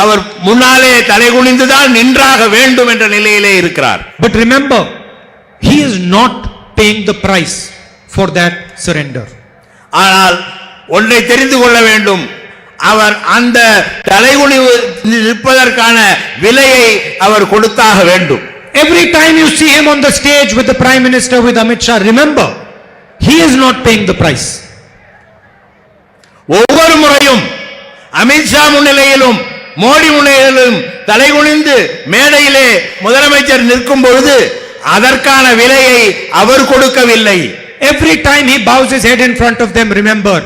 அவர் முன்னாலே தலை குனிந்துதான் நின்றாக வேண்டும் என்ற நிலையிலே இருக்கிறார். But remember, he is not paying the price for that surrender. ஆனால் ஒன்றை தெரிந்து கொள்ள வேண்டும், அவர் அந்த தலைகுனிவு நிற்பதற்கான விலையை அவர் கொடுத்தாக வேண்டும். Every time you see him on the stage with the Prime Minister, with Amit Shah, remember, he is not paying the price. ஒவ்வொரு முறையும் அமித்ஷா முன்னிலையிலும் மோடி முன்னிலையிலும் தலைகுனிந்து மேடையிலே முதலமைச்சர் நிற்கும் பொழுது அதற்கான விலையை அவர் கொடுக்கவில்லை. Every time he bows his head in front of them, remember,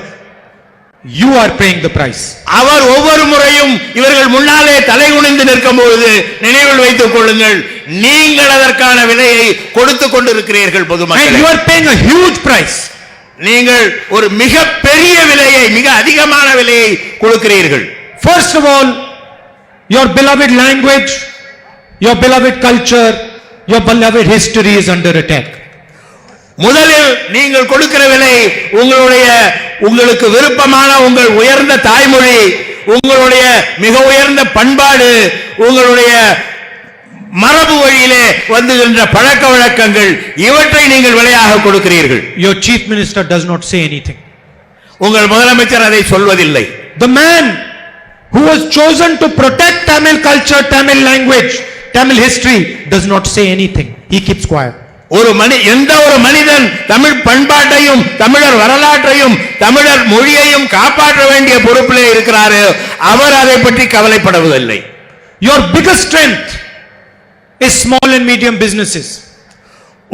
you are paying the price. அவர் ஒவ்வொரு முறையும் இவர்கள் முன்னாலே தலைகுனிந்து நிற்கும் பொழுது நினைவில் வைத்துக் கொள்ளுங்கள், நீங்கள் அதற்கான விலையை கொடுத்துக் கொண்டிருக்கிறீர்கள் And பொதுமக்களே. you are paying a huge price. நீங்கள் ஒரு மிக பெரிய விலையை, மிக அதிகமான விலையை கொடுக்கிறீர்கள். First of all, your beloved language, your beloved culture, your beloved history is under attack. முதலில் நீங்கள் கொடுக்கிற விலை உங்களுக்கு விருப்பமான உங்கள் உயர்ந்த தாய்மொழி, உங்களுடைய மிக உயர்ந்த பண்பாடு, உங்களுடைய மரபு வழியிலே வந்துகின்ற பழக்க வழக்கங்கள், இவற்றை நீங்கள் விலையாக கொடுக்கிறீர்கள். Your chief minister does not say anything. உங்கள் முதலமைச்சர் அதை சொல்வதில்லை. The man who was chosen to protect Tamil culture, Tamil language, Tamil history does not say anything. He keeps quiet. எந்த ஒரு மனிதன் தமிழ் பண்பாட்டையும் தமிழர் வரலாற்றையும் தமிழர் மொழியையும் காப்பாற்ற வேண்டிய பொறுப்பிலே இருக்கிறாரோ அவர் அதை பற்றி கவலைப்படுவதில்லை. Your biggest strength is small and medium businesses.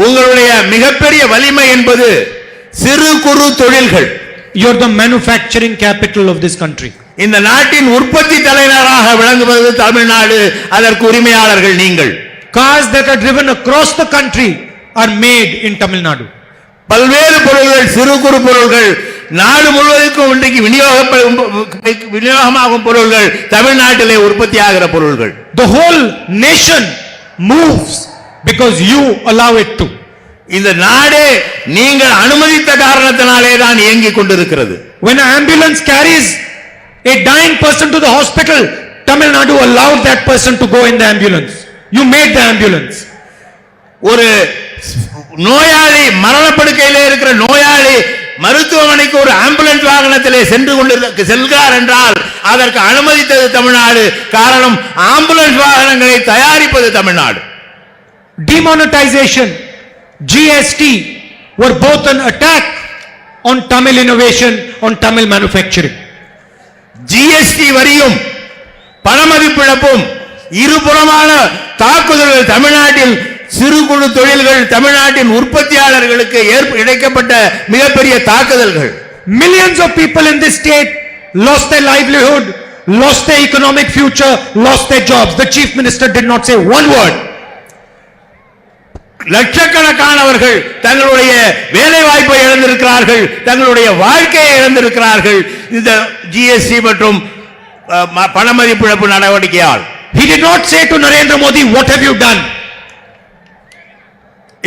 உங்களுடைய மிகப்பெரிய வலிமை என்பது சிறு குறு தொழில்கள். You are the manufacturing capital of this country. இந்த நாட்டின் உற்பத்தி தலைநகராக விளங்குவது தமிழ்நாடு, அதற்கு உரிமையாளர்கள் நீங்கள். Cars that are driven across the country are made in Tamil Nadu. பல்வேறு பொருள்கள், சிறு குறு பொருள்கள், நாடு முழுவதற்கும் இன்றைக்கு விநியோகமாகும் பொருள்கள் தமிழ்நாட்டிலே உற்பத்தியாகிற பொருள்கள். The whole nation moves because you allow it to. இந்த நாடே நீங்கள் அனுமதித்த காரணத்தினாலே தான் இயங்கிக் கொண்டிருக்கிறது. When an ambulance carries a dying person to the hospital, Tamil Nadu allowed that person to go in the ambulance. You made the ambulance. ஒரு நோயாளி மரணப்படுக்கையிலே இருக்கிற நோயாளி மருத்துவமனைக்கு ஒரு ஆம்புலன்ஸ் வாகனத்திலே செல்கிறார் என்றால் அதற்கு அனுமதித்தது தமிழ்நாடு. காரணம், ஆம்புலன்ஸ் வாகனங்களை தயாரிப்பது Tamil Nadu. Demonetization, GST were both an attack on Tamil innovation, on Tamil manufacturing. GST வரியும் பணமதிப்பிழப்பும் இருபுறமான தாக்குதல்கள் தமிழ்நாட்டில் சிறு குறு தொழில்கள், தமிழ்நாட்டின் உற்பத்தியாளர்களுக்கு இழைக்கப்பட்ட மிகப்பெரிய தாக்குதல்கள். Millions of people in this state lost their livelihood, lost their economic future, lost their jobs. The chief minister did not say one word. லட்சக்கணக்கானவர்கள் தங்களுடைய வேலை வாய்ப்பை இழந்திருக்கிறார்கள், தங்களுடைய வாழ்க்கையை இழந்திருக்கிறார்கள் இந்த GST மற்றும் பணமதிப்பிழப்பு நடவடிக்கையால். He did not say to Narendra Modi, what have you done?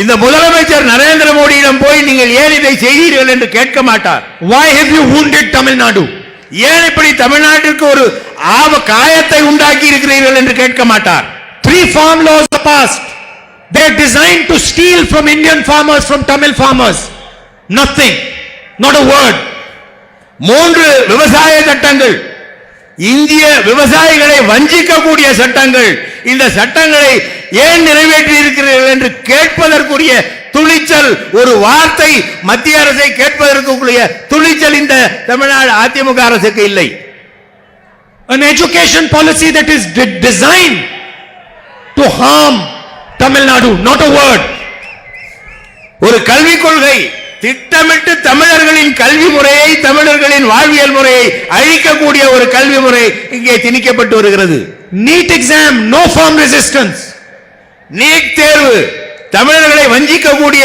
இந்த முதலமைச்சர் நரேந்திர மோடியிடம் போய் நீங்கள் ஏன் இதை செய்தீர்கள் என்று கேட்க மாட்டார். Why have you wounded Tamil Nadu? ஏன் இப்படி தமிழ்நாட்டிற்கு ஒரு காயத்தை உண்டாக்கி இருக்கிறீர்கள் என்று கேட்க மாட்டார். 3 farm laws are passed. They are designed to steal from Indian farmers, from Tamil farmers. Nothing, not a word. 3 விவசாய சட்டங்கள், இந்திய விவசாயிகளை வஞ்சிக்கக்கூடிய சட்டங்கள். இந்த சட்டங்களை ஏன் நிறைவேற்றி இருக்கிறீர்கள் என்று கேட்பதற்குரிய துணிச்சல், ஒரு வார்த்தை மத்திய அரசை கேட்பதற்குரிய துணிச்சல் இந்த தமிழ்நாடு அதிமுக அரசுக்கு இல்லை. An education policy that is designed to harm Tamil Nadu, not a word. ஒரு கல்விக் கொள்கை திட்டமிட்டு தமிழர்களின் கல்வி முறையை, தமிழர்களின் வாழ்வியல் முறையை அழிக்கக்கூடிய ஒரு கல்வி முறை இங்கே திணிக்கப்பட்டு வருகிறது. NEET exam, no firm resistance. NEET தேர்வு, தமிழர்களை வஞ்சிக்கக்கூடிய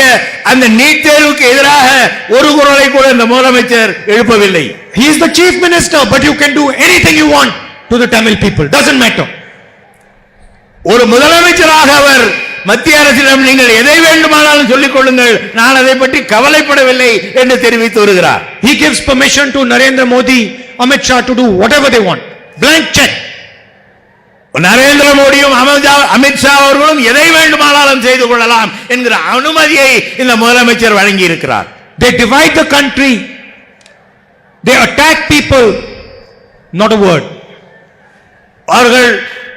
அந்த நீட் தேர்வுக்கு எதிராக ஒரு குரலை கூட இந்த முதலமைச்சர் எழுப்பவில்லை. He is the chief minister, but you can do anything you want to the Tamil people. Doesn't matter. ஒரு முதலமைச்சராக அவர் மத்திய அரசிடம் நீங்கள் எதை வேண்டுமானாலும் சொல்லிக் கொள்ளுங்கள், நான் அதை பற்றி கவலைப்படவில்லை என்று தெரிவித்து வருகிறார். He gives permission to Narendra Modi, Amit Shah to do whatever they want. Blank check. Narendra மோடியும் அமித்ஷா அவர்களும் எதை வேண்டுமானாலும் செய்து கொள்ளலாம் என்கிற அனுமதியை இந்த முதலமைச்சர் வழங்கி இருக்கிறார். They divide the country. They attack people. Not a word. அவர்கள்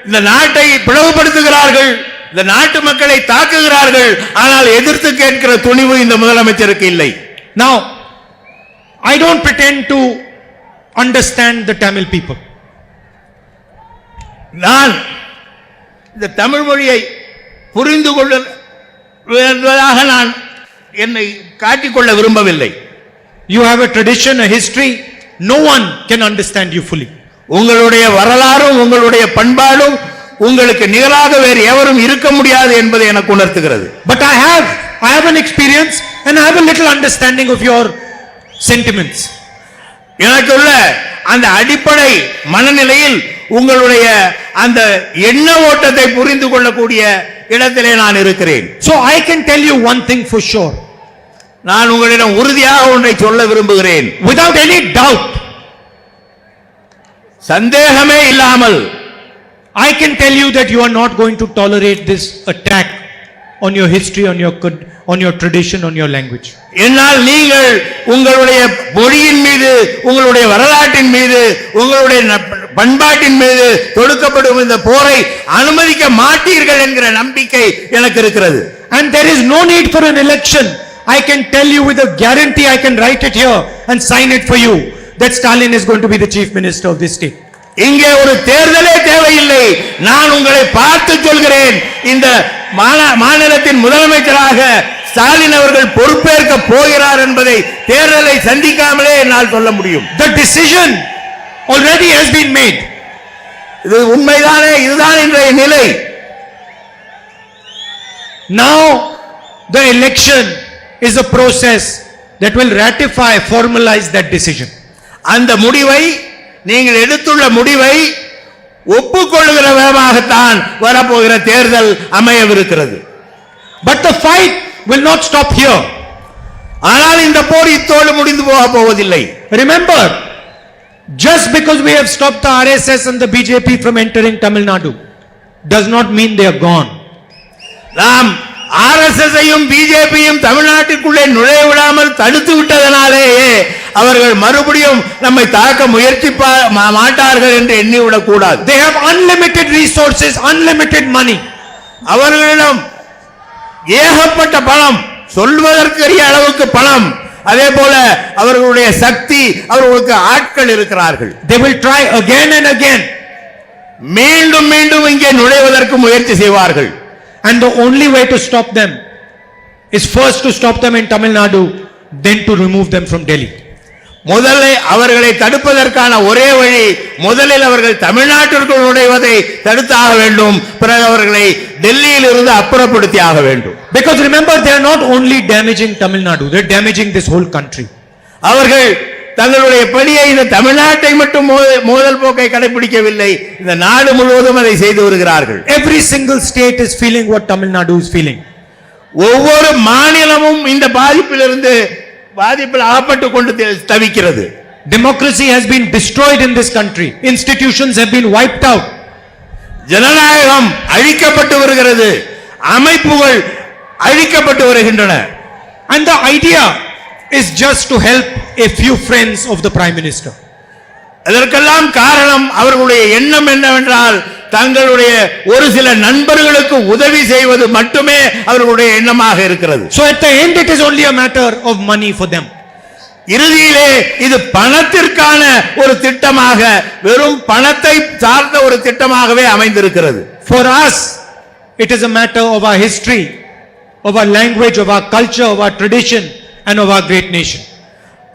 இந்த நாட்டை பிளவுபடுத்துகிறார்கள், இந்த நாட்டு மக்களை தாக்குகிறார்கள், ஆனால் எதிர்த்து கேட்கிற துணிவு இந்த முதலமைச்சருக்கு இல்லை. Now, I don't pretend to understand the Tamil people. நான் இந்த தமிழ் மொழியை புரிந்து கொள்வதாக நான் என்னை காட்டிக்கொள்ள விரும்பவில்லை. You have a tradition, a history. No one can understand you fully. உங்களுடைய வரலாறும் உங்களுடைய பண்பாடும் உங்களுக்கு நிகராக வேறு எவரும் இருக்க முடியாது என்பதை எனக்கு உணர்த்துகிறது. But I have an experience and I have a little understanding of your sentiments. எனக்குள்ள அந்த அடிப்படை மனநிலையில் உங்களுடைய அந்த எண்ண ஓட்டத்தை புரிந்து கொள்ளக்கூடிய இடத்திலே நான் இருக்கிறேன். So I can tell you one thing for sure. நான் உங்களிடம் உறுதியாக ஒன்றை சொல்ல விரும்புகிறேன். Without any doubt. சந்தேகமே இல்லாமல் I can tell you that you are not going to tolerate this attack on your history, on your tradition, on your language. என்னால் நீங்கள் உங்களுடைய மொழியின் மீது, உங்களுடைய வரலாற்றின் மீது, உங்களுடைய பண்பாட்டின் மீது தொடுக்கப்படும் இந்த போரை அனுமதிக்க மாட்டீர்கள் என்கிற நம்பிக்கை எனக்கு இருக்கிறது. And there is no need for an election. I can tell you with a guarantee, I can write it here and sign it for you, that Stalin is going to be the chief minister of this state. இங்கே ஒரு தேர்தலே தேவையில்லை. நான் உங்களை பார்த்து சொல்கிறேன், இந்த மாநிலத்தின் முதலமைச்சராக ஸ்டாலின் அவர்கள் பொறுப்பேற்க போகிறார் என்பதை தேர்தலை சந்திக்காமலே என்னால் சொல்ல முடியும். The decision already has been made. இது உண்மைதானே? இதுதான் இன்றைய நிலை. Now the election is a process that will ratify, formalize that decision. அந்த முடிவை, நீங்கள் எடுத்துள்ள முடிவை ஒப்புக்கொள்ளுகிற விதமாகத்தான் வரப்போகிற தேர்தல் அமையவிருக்கிறது. But the fight will not stop here. ஆனால் இந்த போர் இத்தோடு முடிந்து போக போவதில்லை. Remember, just because we have stopped the RSS and the BJP from entering Tamil Nadu does not mean they are gone. நாம் RSS ஐயும் பிஜேபியும் தமிழ்நாட்டிற்குள்ளே நுழைய விடாமல் தடுத்து விட்டதனாலேயே அவர்கள் மறுபடியும் நம்மை தாக்க முயற்சி மாட்டார்கள் என்று எண்ணிவிடக் கூடாது. They have unlimited resources, unlimited money. அவர்களிடம் ஏகப்பட்ட பணம், சொல்வதற்கரிய அளவுக்கு பணம், அதே போல அவர்களுடைய சக்தி, அவர்களுக்கு ஆட்கள் இருக்கிறார்கள். They will try again and again. மீண்டும் மீண்டும் இங்கே நுழைவதற்கு முயற்சி செய்வார்கள். And the only way to stop them is first to stop them in Tamil Nadu, then to remove them from Delhi. முதலில் அவர்களை தடுப்பதற்கான ஒரே வழி, முதலில் அவர்கள் தமிழ்நாட்டிற்குள் நுழைவதை தடுத்தாக வேண்டும், பிறகு அவர்களை டெல்லியில் இருந்து அப்புறப்படுத்தி ஆக வேண்டும். Because remember, they are not only damaging Tamil Nadu, they are damaging this whole country. அவர்கள் தங்களுடைய பணியை இந்த தமிழ்நாட்டை மட்டும் மோதல் போக்கை கடைபிடிக்கவில்லை, இந்த நாடு முழுவதும் அதை செய்து வருகிறார்கள். Every single state is feeling what Tamil Nadu is feeling. ஒவ்வொரு மாநிலமும் இந்த பாதிப்பில் அகப்பட்டு கொண்டு தவிக்கிறது. Democracy has been destroyed in this country. Institutions have been wiped out. ஜனநாயகம் அழிக்கப்பட்டு வருகிறது, அமைப்புகள் அழிக்கப்பட்டு வருகின்றன. And the idea is just to help a few friends of the Prime Minister. அதற்கெல்லாம் காரணம் அவர்களுடைய எண்ணம் என்னவென்றால், தங்களுடைய ஒரு சில நண்பர்களுக்கு உதவி செய்வது மட்டுமே அவர்களுடைய எண்ணமாக இருக்கிறது. So at the end it is only a matter of money for them. இறுதியிலே இது பணத்திற்கான ஒரு திட்டமாக, வெறும் பணத்தை சார்ந்த ஒரு திட்டமாகவே அமைந்திருக்கிறது. For us it is a matter of our history, of our language, of our culture, of our tradition, and of our great nation.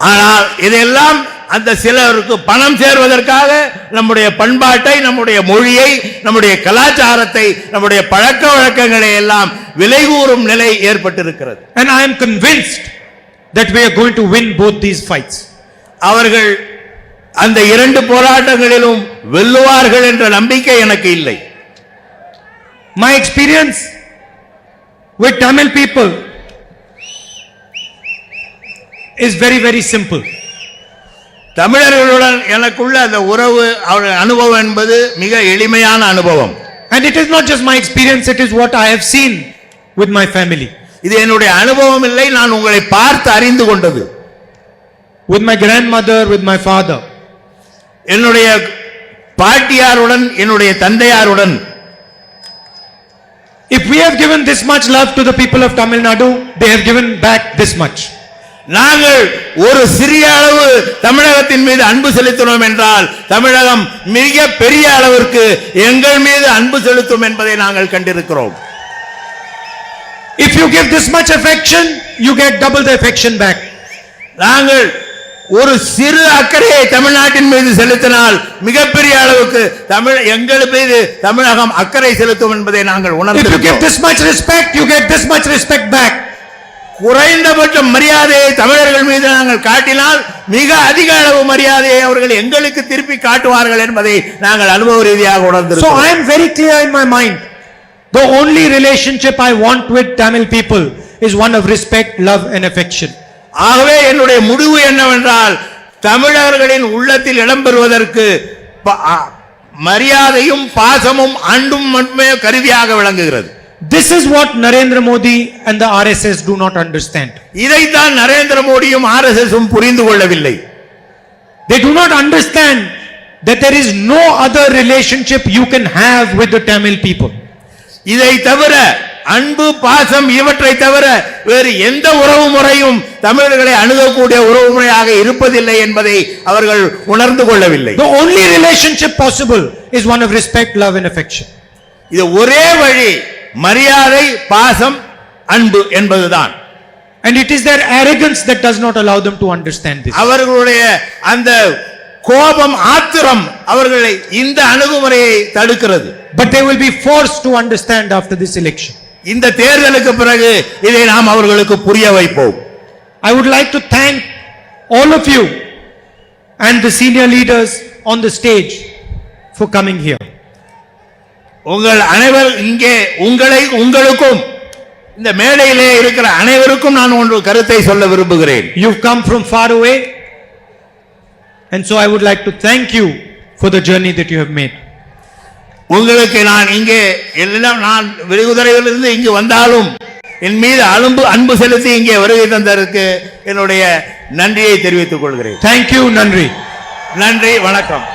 ஆனால் இதெல்லாம் அந்த சிலருக்கு பணம் சேர்வதற்காக நம்முடைய பண்பாட்டை, நம்முடைய மொழியை, நம்முடைய கலாச்சாரத்தை, நம்முடைய பழக்க வழக்கங்களை எல்லாம் விலை கூறும் நிலை ஏற்பட்டிருக்கிறது. And I am convinced that we are going to win both these fights. அவர்கள் அந்த இரண்டு போராட்டங்களிலும் வெல்லுவார்கள் என்ற நம்பிக்கை எனக்கு இல்லை. My experience with Tamil people is very, very simple. தமிழர்களுடன் எனக்குள்ள அந்த உறவு, அவருடைய அனுபவம் என்பது மிக எளிமையான அனுபவம். And it is not just my experience, it is what I have seen with my family. இது என்னுடைய அனுபவம் இல்லை, நான் உங்களை பார்த்து அறிந்து கொண்டது. With my grandmother, with my father. என்னுடைய பாட்டியாருடன், என்னுடைய தந்தையாருடன். If we have given this much love to the people of Tamil Nadu, they have given back this much. நாங்கள் ஒரு சிறிய அளவு தமிழகத்தின் மீது அன்பு செலுத்தினோம் என்றால் தமிழகம் மிக பெரிய அளவிற்கு எங்கள் மீது அன்பு செலுத்தும் என்பதை நாங்கள் கண்டிருக்கிறோம். If you give this much affection, you get double the affection back. நாங்கள் ஒரு சிறு அக்கறையை தமிழ்நாட்டின் மீது செலுத்தினால் மிகப்பெரிய அளவுக்கு எங்கள் மீது தமிழகம் அக்கறை செலுத்தும் என்பதை நாங்கள் If you give உணர்ந்திருக்கிறோம். this much respect, you get this much respect back. குறைந்தபட்ச மரியாதையை தமிழர்கள் மீது நாங்கள் காட்டினால் மிக அதிக அளவு மரியாதையை அவர்கள் எங்களுக்கு திருப்பி காட்டுவார்கள் என்பதை நாங்கள் அனுபவ ரீதியாக So உணர்ந்திருக்கிறோம். I am very clear in my mind. The only relationship I want with Tamil people is one of respect, love and affection. ஆகவே என்னுடைய முடிவு என்னவென்றால் தமிழர்களின் உள்ளத்தில் இடம்பெறுவதற்கு மரியாதையும் பாசமும் அன்பும் மட்டுமே கருவியாக விளங்குகிறது. This is what Narendra Modi and the RSS do not understand. இதைத்தான் நரேந்திர மோடியும் ஆர்எஸ்எஸும் புரிந்து கொள்ளவில்லை. They do not understand that there is no other relationship you can have with the Tamil people. இதை தவிர அன்பு, பாசம் இவற்றை தவிர வேறு எந்த உறவு முறையும் தமிழர்களை அணுகக்கூடிய உறவு முறையாக இருப்பதில்லை என்பதை அவர்கள் உணர்ந்து கொள்ளவில்லை. The only relationship possible is one of respect, love and affection. இது ஒரே வழி, மரியாதை, பாசம், அன்பு என்பதுதான். And it is their arrogance that does not allow them to understand this. அவர்களுடைய அந்த கோபம், ஆத்திரம் அவர்களை இந்த அணுகுமுறையை தடுக்கிறது. But they will be forced to understand after this election. இந்த தேர்தலுக்கு பிறகு இதை நாம் அவர்களுக்கு புரிய வைப்போம். I would like to thank all of you and the senior leaders on the stage for coming here. உங்கள் அனைவர் இங்கே உங்களுக்கும் இந்த மேடையிலே இருக்கிற அனைவருக்கும் நான் ஒரு கருத்தை சொல்ல விரும்புகிறேன். You've come from far away, and so I would like to thank you for the journey that you have made. உங்களுக்கு நான் இங்கே எல்லாம் நான் வெளியுதரையிலிருந்து இங்கு வந்தாலும் என் மீது அன்பு செலுத்தி இங்கே வருகை தந்ததற்கு என்னுடைய நன்றியை தெரிவித்துக் கொள்கிறேன். Thank you, Nandri. நன்றி, வணக்கம்.